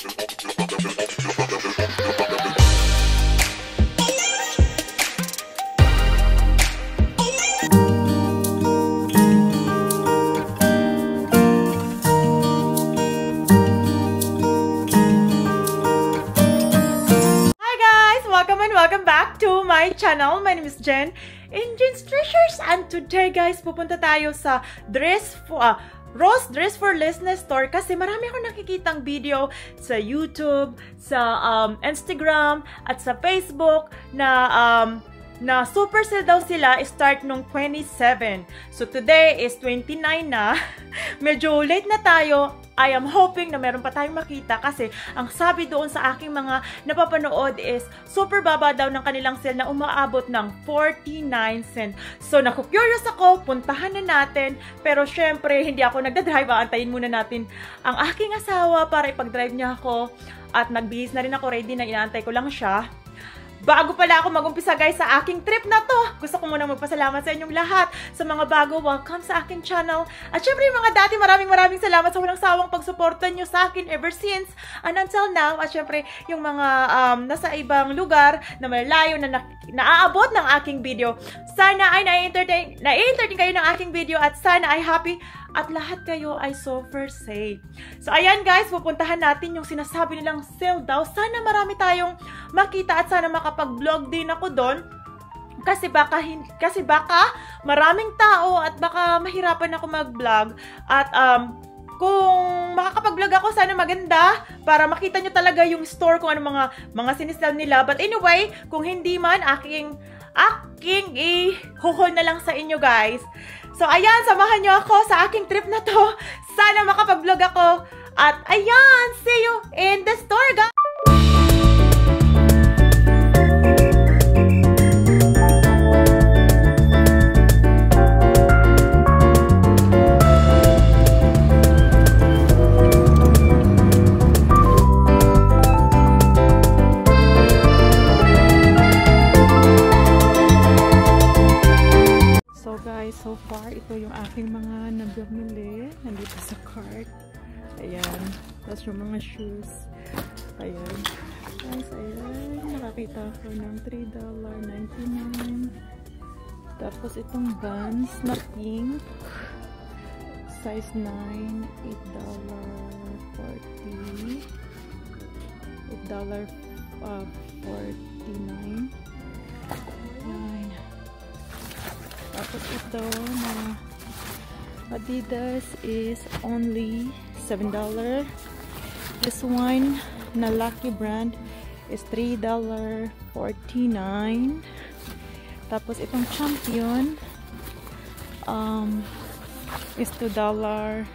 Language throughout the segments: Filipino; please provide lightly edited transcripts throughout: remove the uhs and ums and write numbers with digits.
Welcome back to my channel. My name is Jen in Jen's Treasures, and today guys, pupunta tayo sa Rose Dress for Lessness store kasi marami akong nakikitang video sa YouTube, sa Instagram at sa Facebook na super sale daw sila start nung 27. So today is 29 na. Medyo late na tayo. I am hoping na meron pa tayong makita kasi ang sabi doon sa aking mga napapanood is super baba daw ng kanilang sale na umaabot ng 49 cents. So naku-curious ako, puntahan na natin. Pero syempre, hindi ako nagdadrive. Aantayin muna natin ang aking asawa para ipag-drive niya ako. At nagbihis na rin ako, ready na, inaantay ko lang siya. Bago pala ako mag-umpisa guys sa aking trip na to, gusto ko muna magpasalamat sa inyong lahat. Sa mga bago, welcome sa aking channel. At syempre yung mga dati, maraming salamat sa walang sawang pagsuporta nyo sa akin ever since and until now. At syempre yung mga nasa ibang lugar na malayo na naaabot ng aking video. Sana ay na-entertain kayo ng aking video at sana ay happy at lahat kayo ay super safe. So, ayan guys, pupuntahan natin yung sinasabi nilang sale daw. Sana marami tayong makita at sana makapag-vlog din ako doon. Kasi baka maraming tao at baka mahirapan ako mag-vlog. At kung makakapag-vlog ako, sana maganda para makita nyo talaga yung store kung ano mga sinisell nila. But anyway, kung hindi man, aking i-haul na lang sa inyo guys. So, ayan, samahan nyo ako sa aking trip na to. Sana makapag-vlog ako. At, ayan, see you in the store, guys! So far, ito yung aking mga nabili. Nandito sa cart. Ayan. Tapos yung mga shoes. Ayan. Guys, ayan. Nakakita ko ng $3.99. Tapos itong Vans na pink. Size 9. $8.49. Tapos ito na Adidas is only $7. This one na Lucky brand is $3.49. Tapos itong Champion is $2.99.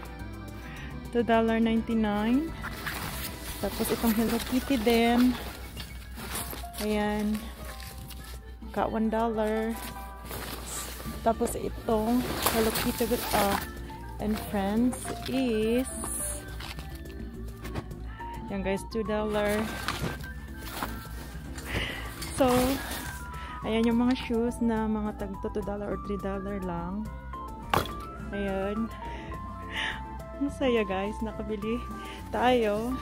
Tapos itong Hello Kitty din. Ayan. Got $1. Tapos itong Hello Kitty and Friends is yan guys, $2. So, ayan yung mga shoes na mga tag $2 or $3 lang. Ayan. Masaya guys, nakabili tayo.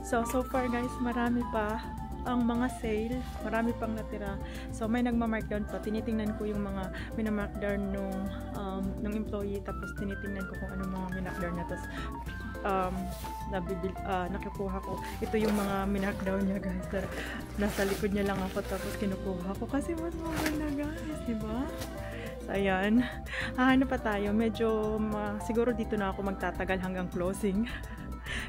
So far guys, marami pa ang mga sale, marami pang natira. So may nagma-markdown pa. Tinitingnan ko yung mga mina-markdown nung employee, tapos tinitingnan ko kung ano mga mina-markdown niya. Tapos nakukuha ko. Ito yung mga mina-markdown niya guys. Nasa likod niya lang ako, tapos kinukuha ko kasi mas maganda guys, diba? So ayan, ano pa tayo, medyo siguro dito na ako magtatagal hanggang closing.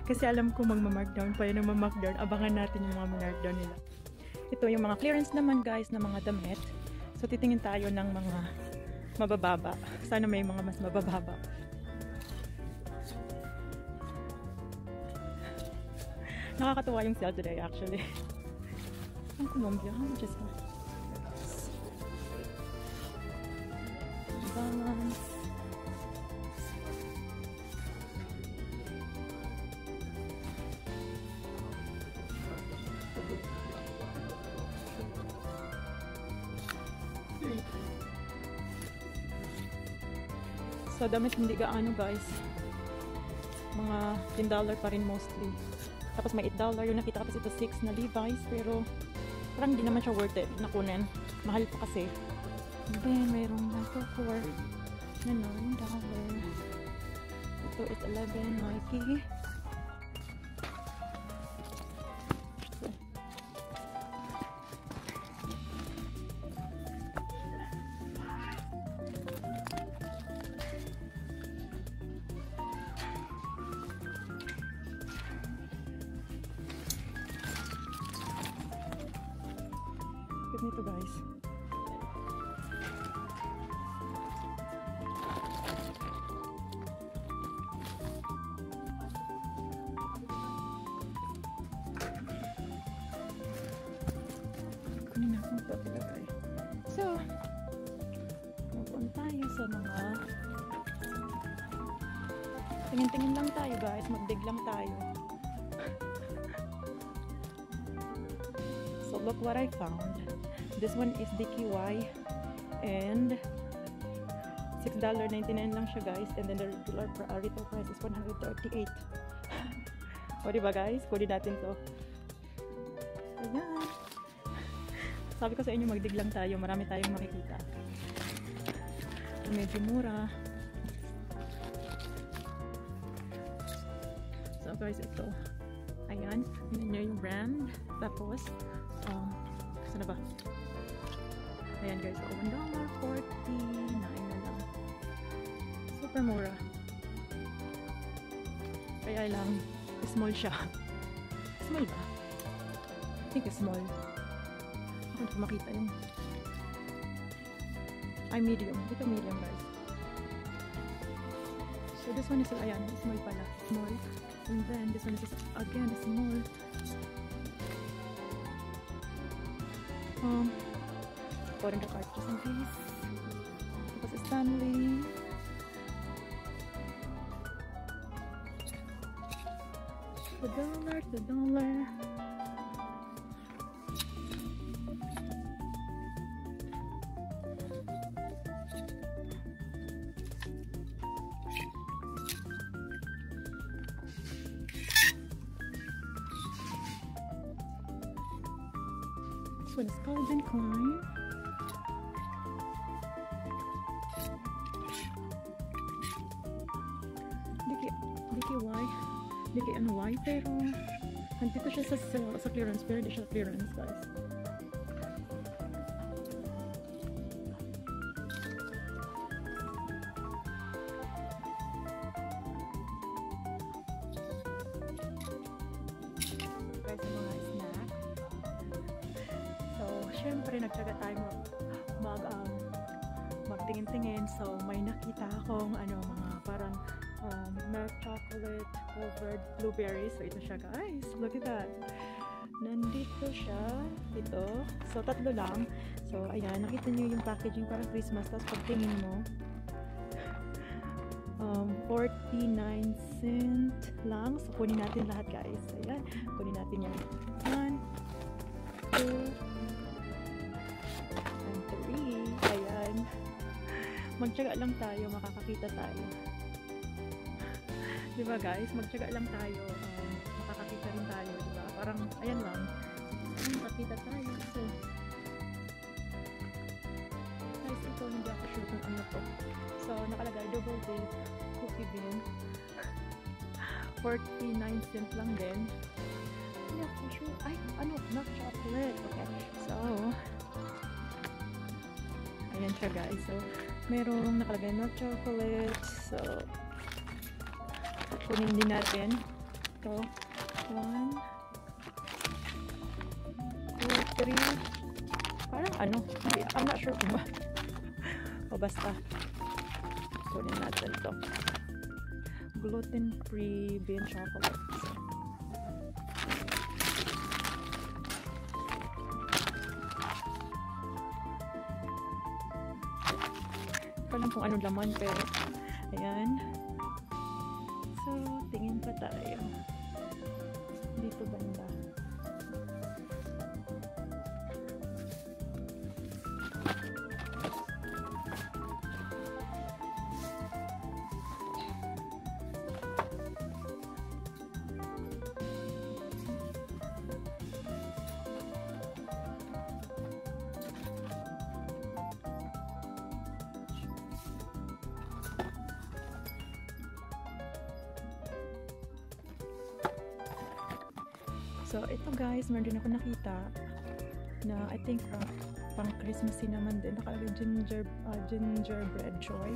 Kasi alam ko magma-markdown pa yun, markdown. Abangan natin yung mga markdown nila. Ito yung mga clearance naman guys na mga damit. So titingin tayo ng mga mabababa. Sana may mga mas mabababa. Nakakatuwa yung sale today actually. Ang Colombia, how much is that? Balance. So, damit hindi gaano guys. mga $10 pa rin mostly. Tapos may $8 yung nakita, tapos ito 6 na Levi's, pero parang hindi naman siya worth it na kunin. Mahal pa kasi. And then mayroong Michael Kors na $9. Ito is 11 Nike. Nito guys. Kunin akong ito ilagay. So, mapunta tayo sa mga tingin-tingin lang tayo guys. Magdig lang tayo. So, look what I found. This one is DKY and $6.99 lang siya guys, and then the regular retail price is $138. O diba guys, kunin natin to. Ayan. Sabi ko sa inyo, magdig lang tayo, marami tayong makikita. Medyo mura. So guys, ito. Ayan, yun niya yung brand. Tapos, saan na ba? Ayan guys, so $1.49 na lang. Super mura. Kaya lang, small siya. Small ba? I think it's small. Ako hindi ko makita yung ay medium. Ito medium guys. So this one is, ayan, small pala. Small. And then this one is again small. According to cartridges and case. Tapos Stanley. The dollar. This one is Calvin Klein. DKNY, pero nandito siya sa clearance, pero hindi siya clearance guys. Guys, sa mga snack. So, syempre nagtsaga tayo magtingin-tingin. So, may nakita akong mga parang milk chocolate covered blueberries. So, ito siya guys. Look at that. Nandito siya. Ito. So, 3 lang. So, ayan. Nakita niyo yung packaging parang Christmas. Tapos, pagtingin mo, 49 cent lang. So, kunin natin lahat guys. Ayan. Kunin natin yan. 1, 2, and 3. Ayan. Magtyaga lang tayo. Makakakita tayo. Diba guys, magtyaga lang tayo, makakakita rin tayo, diba? Parang, ayan lang, makakita tayo. So, guys, ito, hindi ako sure kung ano to. So, nakalagay, double date, cookie bean, 49 cent lang din. Hindi ako sure, ay, milk chocolate, okay. So, ayan siya guys. So, merong nakalagay milk chocolate, so, kunin din natin ito. 1, 2, 3. Parang I'm not sure kung ba. O basta. Kunin natin ito. Gluten-free bean chocolate. Hindi ko alam kung ano laman, pero ayan. So, tingin pa tayo. Dito banda. So, ito guys, meron din ako nakita na I think pang Christmassy naman din. Nakalagay gingerbread joy.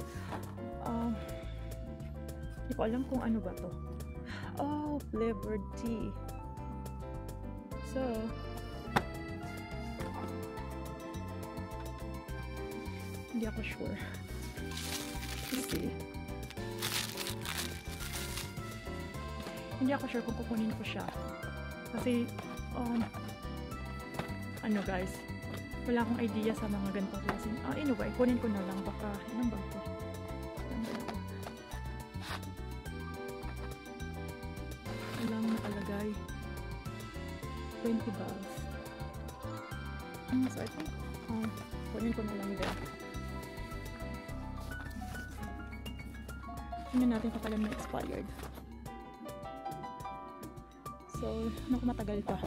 Hindi ko alam kung ano ba to. Oh, flavored tea. So, hindi ako sure. Let's see. Hindi ako sure kung kukunin ko siya. Kasi, ano guys, wala akong idea sa mga ganitong klaseng. Anyway, kunin ko na lang. Baka, ilang bag to? Walang nakalagay. 20 bags. So, I think, kunin ko na lang din. Tingnan natin pa pala na expired. So, matagal pa.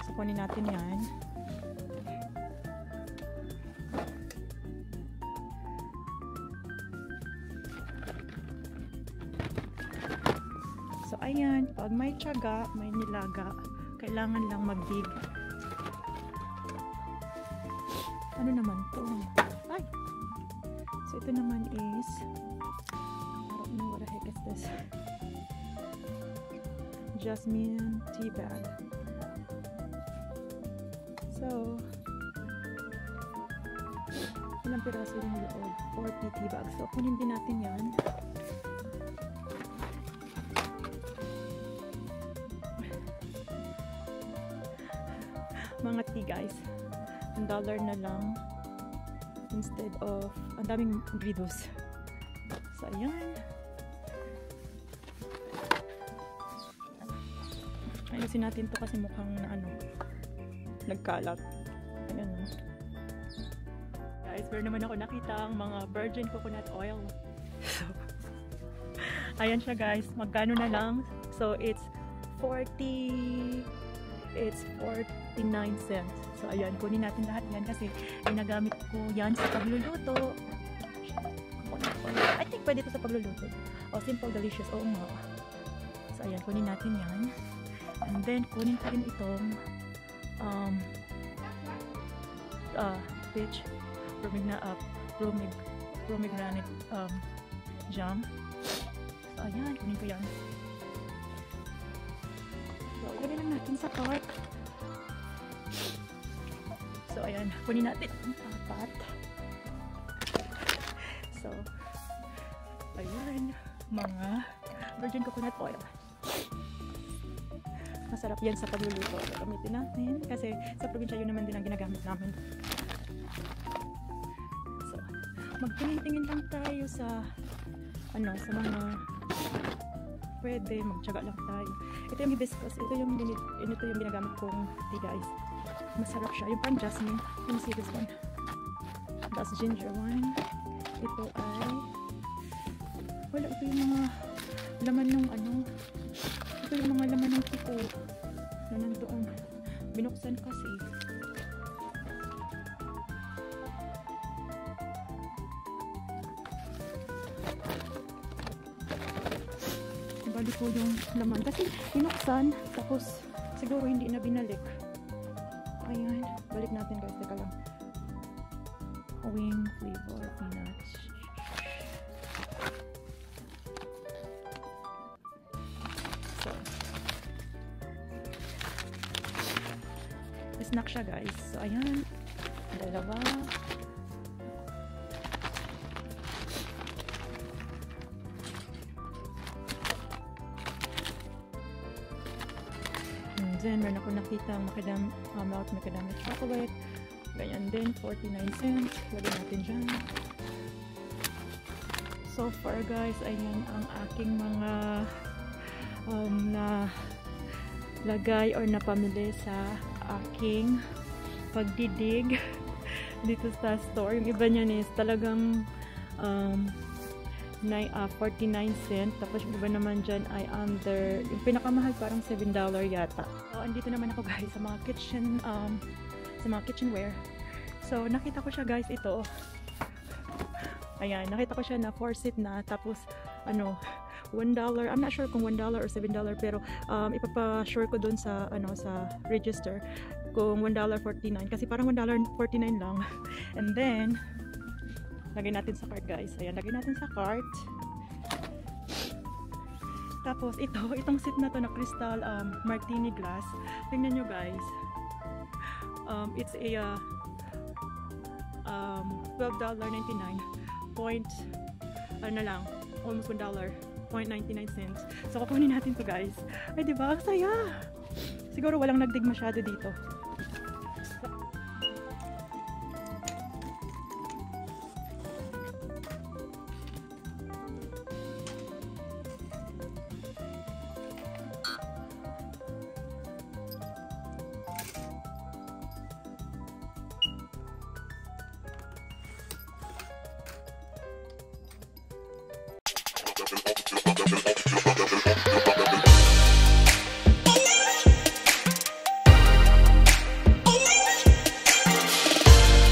So, kunin natin yan. So, ayan. Pag may tiyaga, may nilaga, kailangan lang mag-dig. Ano naman to? Ay! So, ito naman is I don't know what the heck is this. Jasmine tea bag. So, ilang piraso yung loob? 40 tea bags. So, kunin din natin yan. Mga tea guys. $1 na lang. Instead of, ang daming ingredients. So, ayan. Ayusin natin to kasi mukhang na nagkalat. Ayan o. Guys, meron naman ako nakita ang mga virgin coconut oil. So, ayan siya guys. Magkano na lang? So, it's 49 cents. So, ayan. Kunin natin lahat yan kasi ginagamit ko yan sa pagluluto. I think pwede ito sa pagluluto. Simple, delicious. Oo nga. So, ayan. Kunin natin yan. And then, kunin ko rin itong peach pomegranate jam. So, ayan. Kunin ko yan. So, ilagay lang natin sa cart. So, ayan. Kunin natin ang apat. So, ayan. Mga virgin coconut oil. Masarap yan sa pagluluto. Gamitin natin. Kasi sa probinsya yun naman din ang ginagamit namin. So, magtingin-tingin lang tayo sa sa mga pwede. Magtyaga lang tayo. Ito yung hibiscus. Ito yung ginagamit kong tea guys. Masarap siya. Yung parang jasmine. Can you see this one? That's ginger wine. Ito ay wala. Ito yung mga laman ng ito yung mga laman ng tiko na nandoon. Binuksan kasi. Ibalik ko yung laman. Kasi binuksan, tapos siguro hindi na binalik. Ayan. Balik natin guys. Teka lang. Wing flavor peanuts. Snack siya guys. So, ayan. Dalawa. And then, meron ako nakita melt macadamia chocolate. Ganyan din. 49 cents. Lagyan natin dyan. So far guys, ayan ang aking mga na lagay or napamili sa aking pagdidig dito sa store. Yung iba niyan is talagang 49 cent. Tapos yung iba naman dyan ay under, yung pinakamahal parang $7 yata. So, andito naman ako guys sa mga kitchenware. So, nakita ko siya guys, ito. Ayan, nakita ko siya na 4 seat na. Tapos, $1. I'm not sure kung $1 or $7, pero ipapa-sure ko dun sa sa register kung $1.49 kasi parang $1.49 lang. And then lagay natin sa cart, guys. Ayan, lagay natin sa cart. Tapos itong seat na to na crystal martini glass. Tingnan nyo, guys. It's a $12.99 lang, almost $1.99. So kukunin natin to, guys. Ay, diba? Ang saya. Siguro walang nagdig masyado dito.